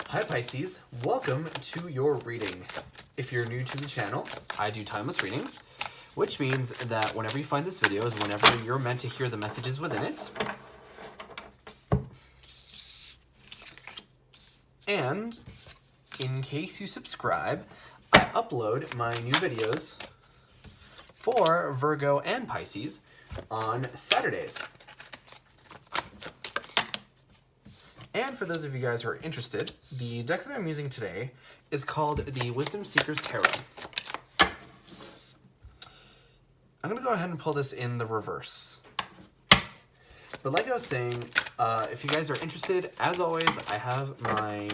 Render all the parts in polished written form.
Hi Pisces, welcome to your reading. If you're new to the channel, I do timeless readings, which means that whenever you find this video is whenever you're meant to hear the messages within it. And in case you subscribe, I upload my new videos for Virgo and Pisces on Saturdays. And for those of you guys who are interested, the deck that I'm using today is called the Wisdom Seekers Tarot. I'm going to go ahead and pull this in the reverse. But like I was saying, if you guys are interested, as always, I have my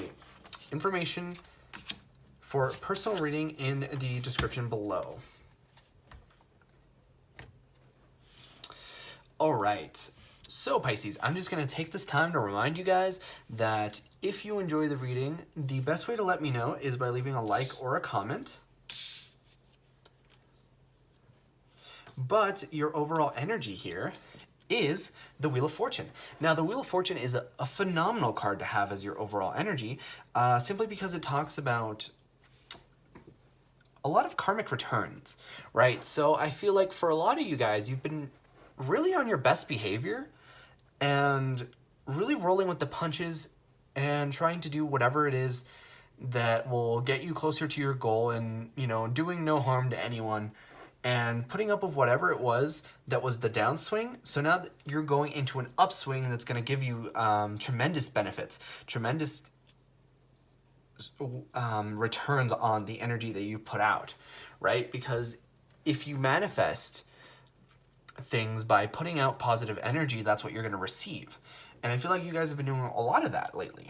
information for personal reading in the description below. All right. So Pisces, I'm just going to take this time to remind you guys that if you enjoy the reading, the best way to let me know is by leaving a like or a comment. But your overall energy here is the Wheel of Fortune. Now, the Wheel of Fortune is a phenomenal card to have as your overall energy, simply because it talks about a lot of karmic returns, right? So I feel like for a lot of you guys, you've been really on your best behavior and really rolling with the punches and trying to do whatever it is that will get you closer to your goal and, you know, doing no harm to anyone and putting up with whatever it was that was the downswing. So now that you're going into an upswing that's going to give you tremendous benefits, tremendous returns on the energy that you put out, right? Because if you manifest things by putting out positive energy, that's what you're going to receive. And I feel like you guys have been doing a lot of that lately.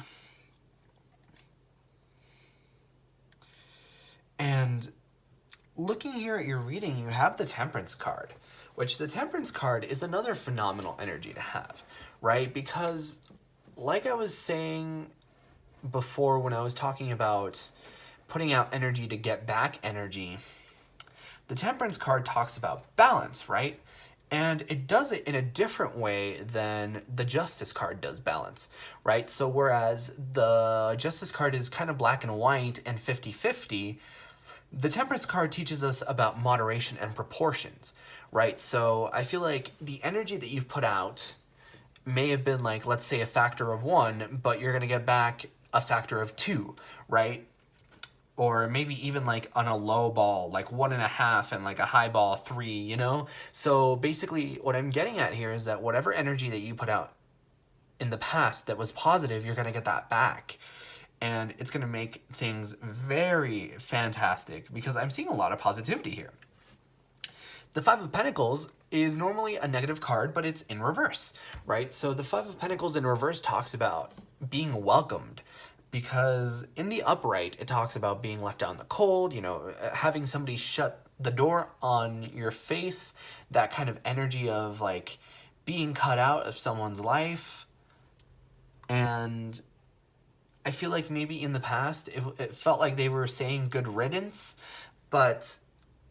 And looking here at your reading, you have the Temperance card, which the Temperance card is another phenomenal energy to have, right? Because like I was saying before when I was talking about putting out energy to get back energy, the Temperance card talks about balance, right? And it does it in a different way than the Justice card does balance, right? So whereas the Justice card is kind of black and white and 50-50, the Temperance card teaches us about moderation and proportions, right? So I feel like the energy that you've put out may have been like, let's say, a factor of 1, but you're going to get back a factor of 2, right? Or maybe even like on a low ball, like 1.5, and like a high ball 3, you know? So basically what I'm getting at here is that whatever energy that you put out in the past that was positive, you're going to get that back. And it's going to make things very fantastic because I'm seeing a lot of positivity here. The Five of Pentacles is normally a negative card, but it's in reverse, right? So the Five of Pentacles in reverse talks about being welcomed, because in the upright, it talks about being left out in the cold, you know, having somebody shut the door on your face, that kind of energy of like being cut out of someone's life. And I feel like maybe in the past, it felt like they were saying good riddance, but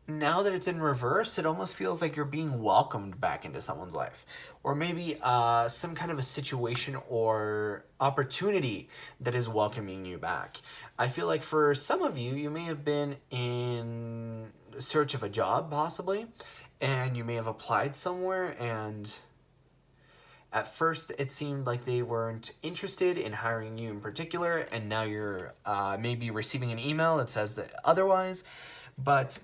now that it's in reverse, it almost feels like you're being welcomed back into someone's life. Or maybe some kind of a situation or opportunity that is welcoming you back. I feel like for some of you, you may have been in search of a job, possibly, and you may have applied somewhere, and at first it seemed like they weren't interested in hiring you in particular, and now you're maybe receiving an email that says that otherwise, but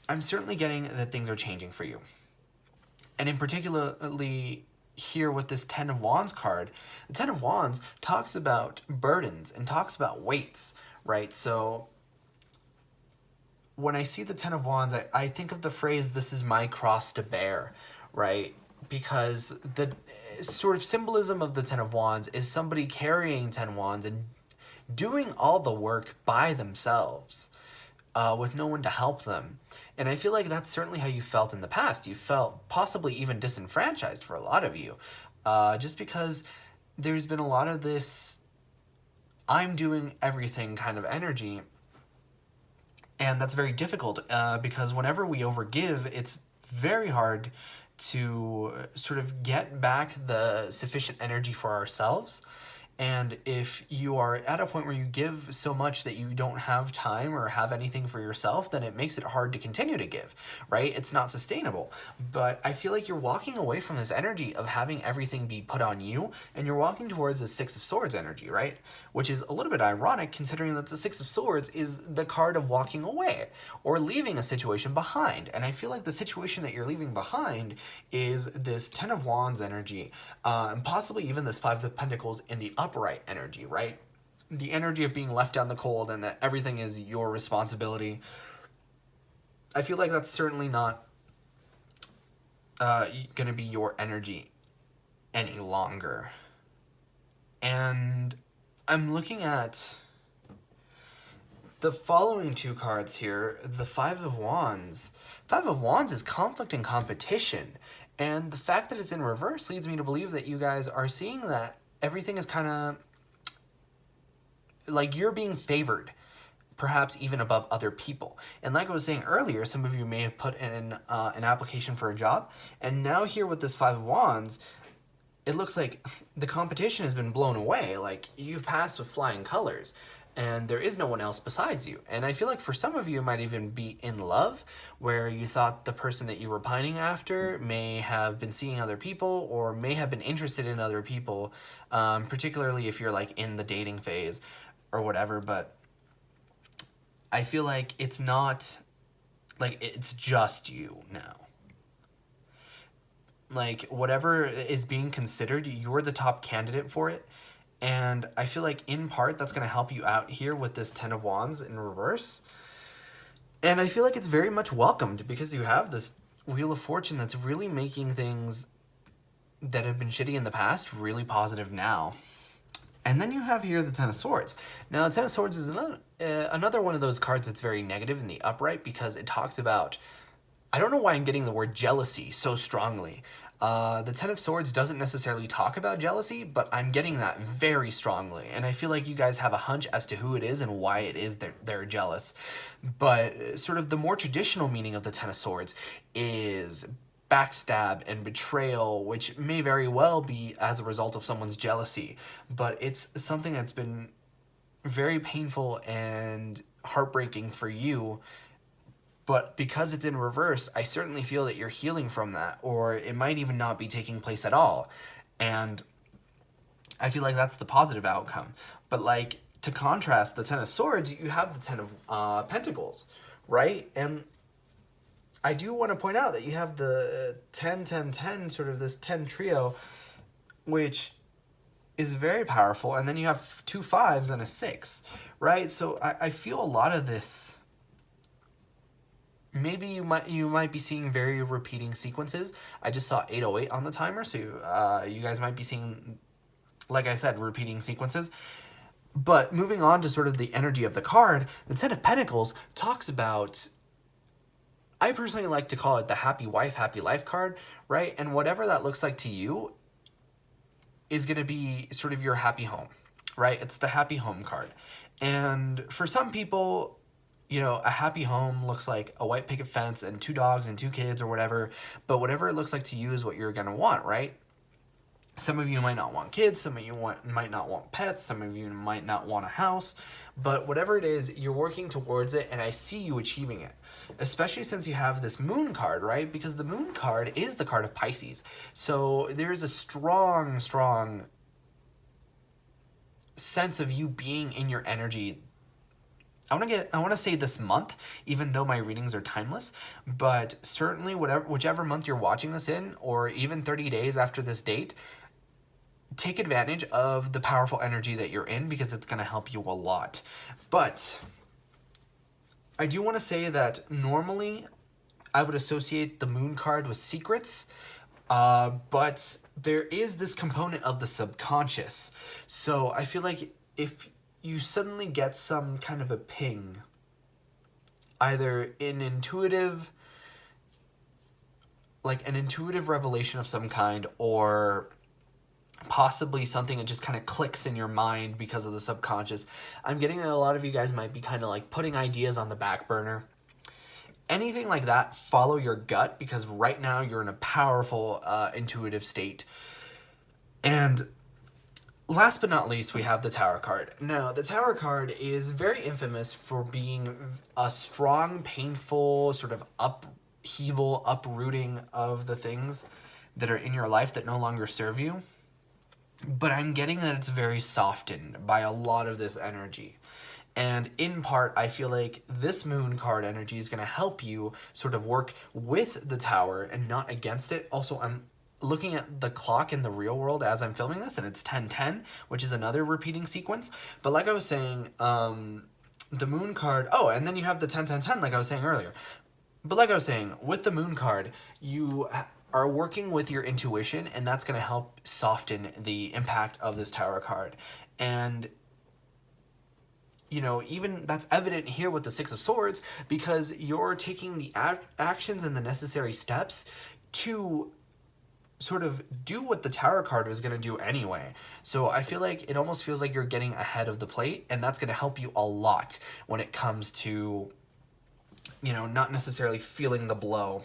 I'm certainly getting that things are changing for you. And in particularly here with this Ten of Wands card, the Ten of Wands talks about burdens and talks about weights, right? So when I see the Ten of Wands, I think of the phrase, "this is my cross to bear," right? Because the sort of symbolism of the Ten of Wands is somebody carrying 10 wands and doing all the work by themselves with no one to help them. And I feel like that's certainly how you felt in the past. You felt possibly even disenfranchised for a lot of you, just because there's been a lot of this I'm doing everything kind of energy. And that's very difficult because whenever we overgive, it's very hard to sort of get back the sufficient energy for ourselves. And if you are at a point where you give so much that you don't have time or have anything for yourself, then it makes it hard to continue to give, right? It's not sustainable. But I feel like you're walking away from this energy of having everything be put on you, and you're walking towards the Six of Swords energy, right? Which is a little bit ironic considering that the Six of Swords is the card of walking away or leaving a situation behind. And I feel like the situation that you're leaving behind is this Ten of Wands energy, and possibly even this Five of Pentacles in the upright energy, right? The energy of being left down the cold and that everything is your responsibility. I feel like that's certainly not going to be your energy any longer. And I'm looking at the following two cards here. The Five of Wands. Five of Wands is conflict and competition. And the fact that it's in reverse leads me to believe that you guys are seeing that everything is kind of like you're being favored, perhaps even above other people. And like I was saying earlier, some of you may have put in an application for a job, and now here with this Five of Wands, it looks like the competition has been blown away. Like you've passed with flying colors, and there is no one else besides you. And I feel like for some of you, it might even be in love, where you thought the person that you were pining after may have been seeing other people or may have been interested in other people, particularly if you're like in the dating phase or whatever. But I feel like it's not like it's just you now. Like whatever is being considered, you're the top candidate for it. And I feel like in part that's going to help you out here with this Ten of Wands in reverse. And I feel like it's very much welcomed because you have this Wheel of Fortune that's really making things that have been shitty in the past really positive now. And then you have here the Ten of Swords. Now, the Ten of Swords is another one of those cards that's very negative in the upright because it talks about, I don't know why I'm getting the word jealousy so strongly. The Ten of Swords doesn't necessarily talk about jealousy, but I'm getting that very strongly. And I feel like you guys have a hunch as to who it is and why it is they're jealous. But sort of the more traditional meaning of the Ten of Swords is backstab and betrayal, which may very well be as a result of someone's jealousy. But it's something that's been very painful and heartbreaking for you. But because it's in reverse, I certainly feel that you're healing from that, or it might even not be taking place at all. And I feel like that's the positive outcome. But like, to contrast the Ten of Swords, you have the Ten of Pentacles, right? And I do want to point out that you have the 10, 10, 10, sort of this 10 trio, which is very powerful. And then you have two fives and a six, right? So I feel a lot of this, maybe you might be seeing very repeating sequences. I just saw 808 on the timer, so you guys might be seeing, like I said, repeating sequences. But moving on to sort of the energy of the card, the Ten of Pentacles talks about, I personally like to call it the happy wife, happy life card, right? And whatever that looks like to you is going to be sort of your happy home, right? It's the happy home card. And for some people, you know, a happy home looks like a white picket fence and 2 dogs and 2 kids or whatever. But whatever it looks like to you is what you're going to want, right? Some of you might not want kids. Some of you might not want pets. Some of you might not want a house. But whatever it is, you're working towards it, and I see you achieving it. Especially since you have this moon card, right? Because the moon card is the card of Pisces. So there's a strong, strong sense of you being in your energy. I want to say this month, even though my readings are timeless, but certainly whichever month you're watching this in, or even 30 days after this date, take advantage of the powerful energy that you're in because it's going to help you a lot. But I do want to say that normally I would associate the moon card with secrets, but there is this component of the subconscious. So I feel like if you suddenly get some kind of a ping, either an intuitive revelation of some kind, or possibly something that just kind of clicks in your mind because of the subconscious. I'm getting that a lot of you guys might be kind of like putting ideas on the back burner. Anything like that, follow your gut, because right now you're in a powerful intuitive state. And last but not least, we have the Tower card. Now, the Tower card is very infamous for being a strong, painful, sort of upheaval, uprooting of the things that are in your life that no longer serve you. But I'm getting that it's very softened by a lot of this energy. And in part, I feel like this moon card energy is going to help you sort of work with the Tower and not against it. Also, I'm looking at the clock in the real world as I'm filming this, and it's 10:10, which is another repeating sequence. But like I was saying, the moon card, oh, and then you have the 10:10:10, like I was saying earlier. But like I was saying, with the moon card, you are working with your intuition, and that's going to help soften the impact of this Tower card. And you know, even that's evident here with the Six of Swords, because you're taking the actions and the necessary steps to sort of do what the Tower card was going to do anyway. So I feel like it almost feels like you're getting ahead of the plate, and that's going to help you a lot when it comes to, you know, not necessarily feeling the blow.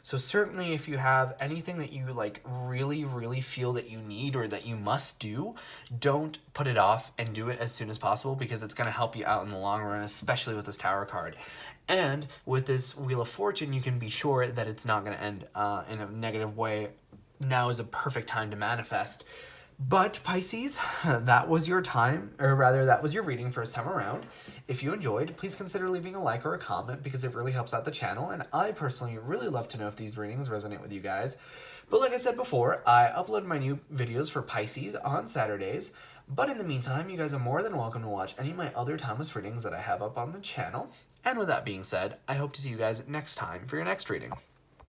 So certainly if you have anything that you like really, really feel that you need or that you must do, don't put it off and do it as soon as possible, because it's going to help you out in the long run, especially with this Tower card. And with this Wheel of Fortune, you can be sure that it's not going to end in a negative way. Now is a perfect time to manifest. But Pisces, that was your time, or rather that was your reading first time around. If you enjoyed, please consider leaving a like or a comment, because it really helps out the channel, and I personally really love to know if these readings resonate with you guys. But like I said before, I upload my new videos for Pisces on Saturdays, but in the meantime, you guys are more than welcome to watch any of my other timeless readings that I have up on the channel. And with that being said, I hope to see you guys next time for your next reading.